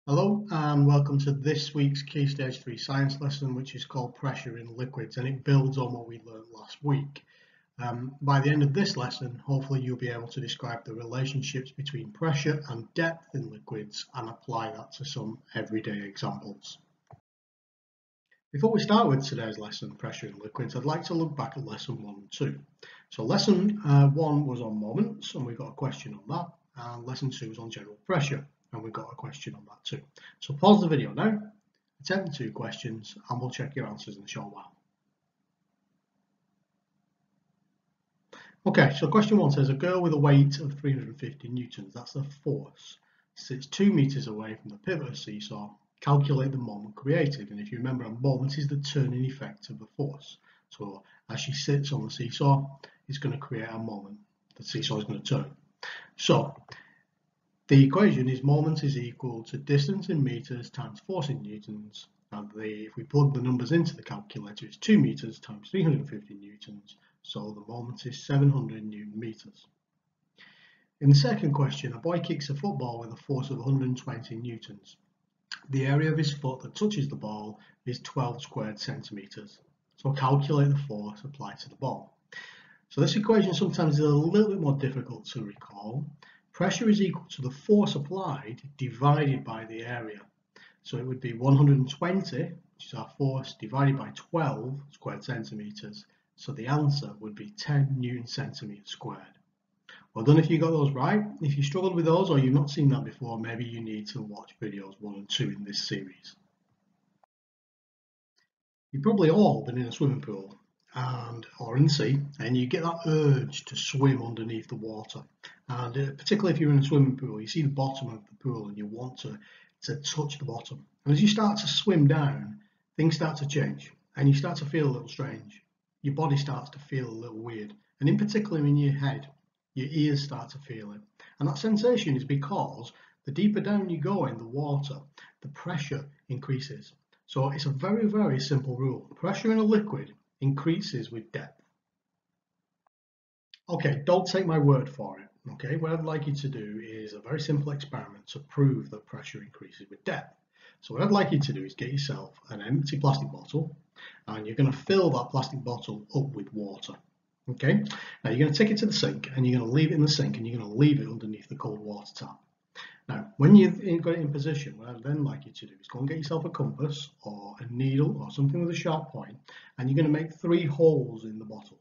Hello and welcome to this week's Key Stage 3 science lesson, which is called Pressure in Liquids, and it builds on what we learned last week. By the end of this lesson, hopefully you'll be able to describe the relationships between pressure and depth in liquids and apply that to some everyday examples. Before we start with today's lesson, Pressure in Liquids, I'd like to look back at lesson 1 and 2. So lesson 1 was on moments, and we got a question on that, and lesson 2 was on general pressure, and we got a question on that too. So pause the video now, attempt the 2 questions, and we'll check your answers in a short while. Okay, so question 1 says a girl with a weight of 350 newtons, that's the force, sits 2 meters away from the pivot of seesaw. Calculate the moment created, and if you remember, a moment is the turning effect of the force. So as she sits on the seesaw, it's going to create a moment. The seesaw is going to turn. So the equation is moment is equal to distance in meters times force in newtons, and if we plug the numbers into the calculator, it's 2 meters times 350 newtons, so the moment is 700 newton meters. In the second question, a boy kicks a football with a force of 120 newtons. The area of his foot that touches the ball is 12 squared centimeters. So calculate the force applied to the ball. So this equation sometimes is a little bit more difficult to recall. Pressure is equal to the force applied divided by the area. So it would be 120, which is our force, divided by 12 squared centimeters. So the answer would be 10 newton centimeters squared. Well done if you got those right. If you struggled with those or you've not seen that before, maybe you need to watch videos 1 and 2 in this series. You've probably all been in a swimming pool or in the sea, and you get that urge to swim underneath the water. And particularly if you're in a swimming pool, you see the bottom of the pool and you want to touch the bottom. And as you start to swim down, things start to change and you start to feel a little strange. Your body starts to feel a little weird, and in particular in your head. Your ears start to feel it. And that sensation is because the deeper down you go in the water, the pressure increases. So it's a very, very simple rule. Pressure in a liquid increases with depth. Okay, don't take my word for it. Okay, what I'd like you to do is a very simple experiment to prove that pressure increases with depth. So what I'd like you to do is get yourself an empty plastic bottle, and you're going to fill that plastic bottle up with water. Okay, now you're going to take it to the sink and you're going to leave it in the sink and you're going to leave it underneath the cold water tap. Now, when you've got it in position, what I'd then like you to do is go and get yourself a compass or a needle or something with a sharp point, and you're going to make 3 holes in the bottle.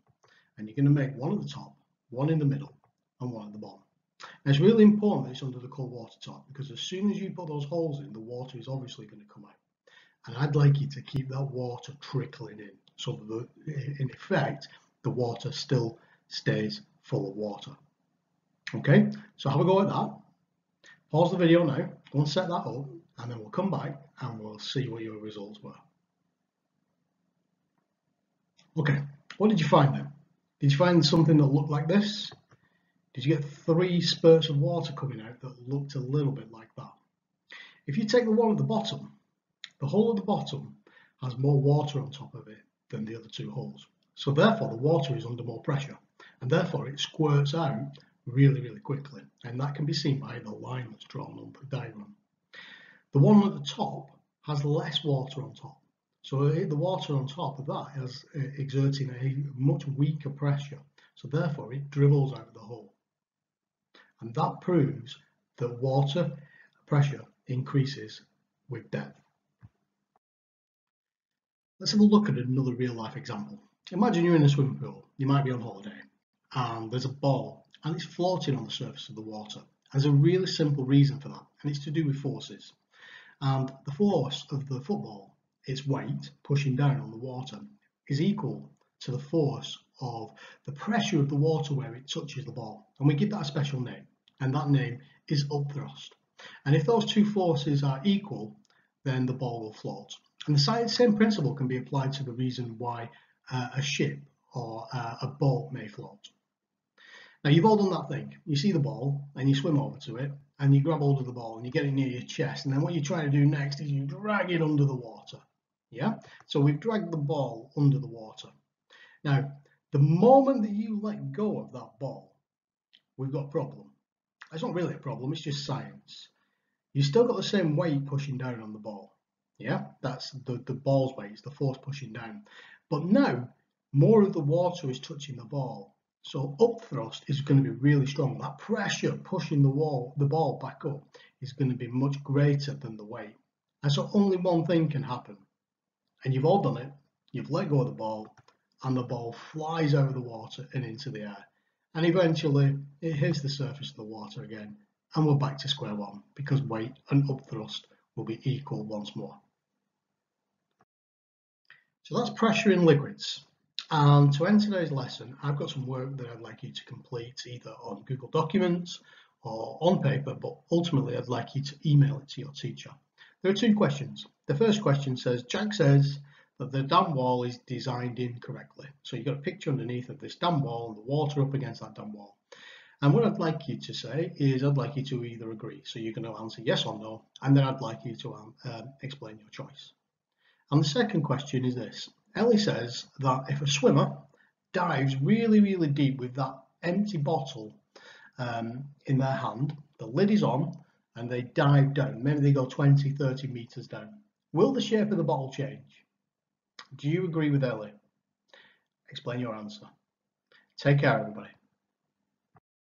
And you're going to make one at the top, one in the middle, and one at the bottom. Now, it's really important that it's under the cold water top, because as soon as you put those holes in, the water is obviously going to come out. And I'd like you to keep that water trickling in, so that in effect, the water still stays full of water. Okay, so have a go at that. Pause the video now, go and set that up, and then we'll come back and we'll see what your results were. Okay, what did you find then? Did you find something that looked like this? Did you get 3 spurts of water coming out that looked a little bit like that? If you take the one at the bottom, the hole at the bottom has more water on top of it than the other 2 holes. So therefore the water is under more pressure, and therefore it squirts out really, really quickly. And that can be seen by the line that's drawn on the diagram. The one at the top has less water on top. So the water on top of that is exerting a much weaker pressure. So therefore it dribbles out of the hole. And that proves that water pressure increases with depth. Let's have a look at another real life example. Imagine you're in a swimming pool, you might be on holiday, and there's a ball and it's floating on the surface of the water. There's a really simple reason for that, and it's to do with forces. And the force of the football, its weight pushing down on the water, is equal to the force of the pressure of the water where it touches the ball. And we give that a special name, and that name is upthrust. And if those 2 forces are equal, then the ball will float. And the same principle can be applied to the reason why a ship or a boat may float. Now you've all done that thing. You see the ball and you swim over to it and you grab hold of the ball and you get it near your chest, and then what you're trying to do next is you drag it under the water. Yeah? So we've dragged the ball under the water. Now, the moment that you let go of that ball, we've got a problem. It's not really a problem, it's just science. You've still got the same weight pushing down on the ball. Yeah, that's the ball's weight, it's the force pushing down. But now, more of the water is touching the ball. So up thrust is going to be really strong. That pressure pushing the ball back up is going to be much greater than the weight. And so only one thing can happen. And you've all done it. You've let go of the ball, and the ball flies out of the water and into the air. And eventually it hits the surface of the water again, and we're back to square one because weight and upthrust will be equal once more. So that's pressure in liquids. And to end today's lesson, I've got some work that I'd like you to complete either on Google Documents or on paper, but ultimately I'd like you to email it to your teacher. There are two questions. The first question says, Jack says that the dam wall is designed incorrectly. So you've got a picture underneath of this dam wall and the water up against that dam wall. And what I'd like you to say is I'd like you to either agree. So you're going to answer yes or no, and then I'd like you to explain your choice. And the second question is this. Ellie says that if a swimmer dives really, really deep with that empty bottle in their hand, the lid is on, and they dive down, maybe they go 20, 30 meters down, will the shape of the bottle change? Do you agree with Ellie? Explain your answer. Take care, everybody.